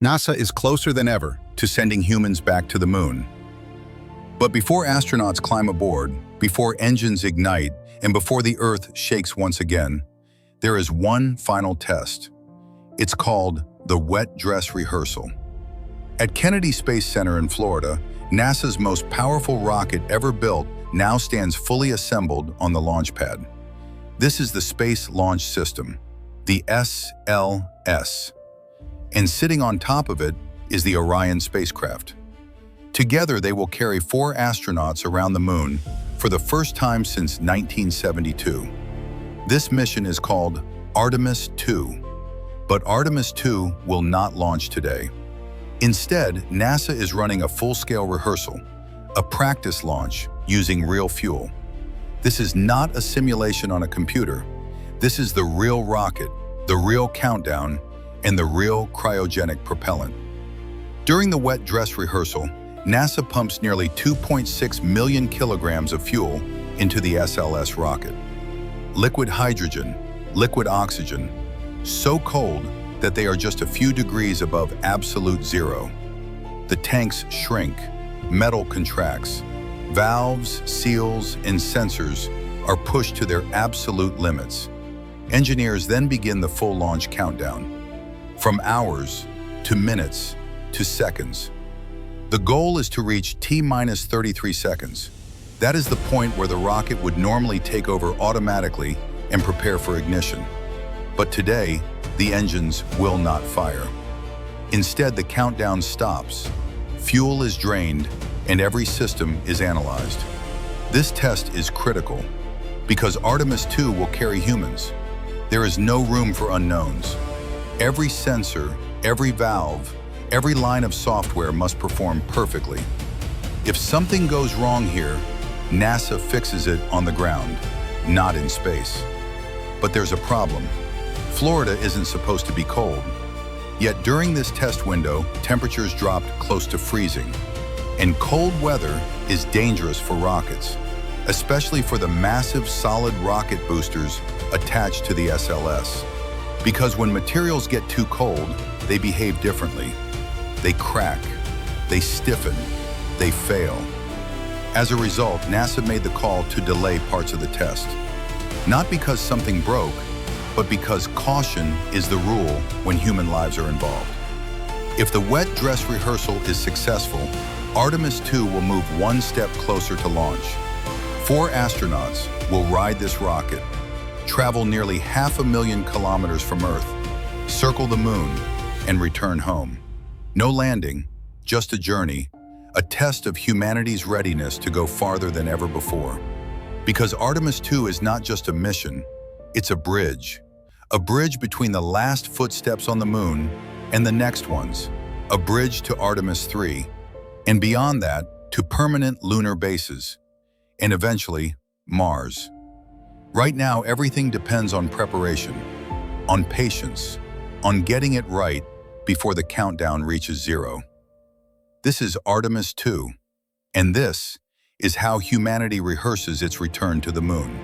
NASA is closer than ever to sending humans back to the moon. But before astronauts climb aboard, before engines ignite, and before the Earth shakes once again, there is one final test. It's called the wet dress rehearsal. At Kennedy Space Center in Florida, NASA's most powerful rocket ever built now stands fully assembled on the launch pad. This is the Space Launch System, the SLS. And sitting on top of it is the Orion spacecraft. Together, they will carry 4 astronauts around the moon for the first time since 1972. This mission is called Artemis II. But Artemis II will not launch today. Instead, NASA is running a full-scale rehearsal, a practice launch using real fuel. This is not a simulation on a computer. This is the real rocket, the real countdown, and the real cryogenic propellant. During the wet dress rehearsal, NASA pumps nearly 2.6 million kilograms of fuel into the SLS rocket. Liquid hydrogen, liquid oxygen, so cold that they are just a few degrees above absolute zero. The tanks shrink, metal contracts, valves, seals, and sensors are pushed to their absolute limits. Engineers then begin the full launch countdown, from hours to minutes to seconds. The goal is to reach T-minus 33 seconds. That is the point where the rocket would normally take over automatically and prepare for ignition. But today, the engines will not fire. Instead, the countdown stops. Fuel is drained, and every system is analyzed. This test is critical because Artemis II will carry humans. There is no room for unknowns. Every sensor, every valve, every line of software must perform perfectly. If something goes wrong here, NASA fixes it on the ground, not in space. But there's a problem. Florida isn't supposed to be cold. Yet during this test window, temperatures dropped close to freezing. And cold weather is dangerous for rockets, especially for the massive solid rocket boosters attached to the SLS. Because when materials get too cold, they behave differently. They crack, they stiffen, they fail. As a result, NASA made the call to delay parts of the test. Not because something broke, but because caution is the rule when human lives are involved. If the wet dress rehearsal is successful, Artemis II will move one step closer to launch. 4 astronauts will ride this rocket, travel nearly 500,000 kilometers from Earth, circle the moon, and return home. No landing, just a journey, a test of humanity's readiness to go farther than ever before. Because Artemis II is not just a mission, it's a bridge between the last footsteps on the moon and the next ones, a bridge to Artemis III, and beyond that, to permanent lunar bases, and eventually, Mars. Right now, everything depends on preparation, on patience, on getting it right before the countdown reaches zero. This is Artemis II, and this is how humanity rehearses its return to the moon.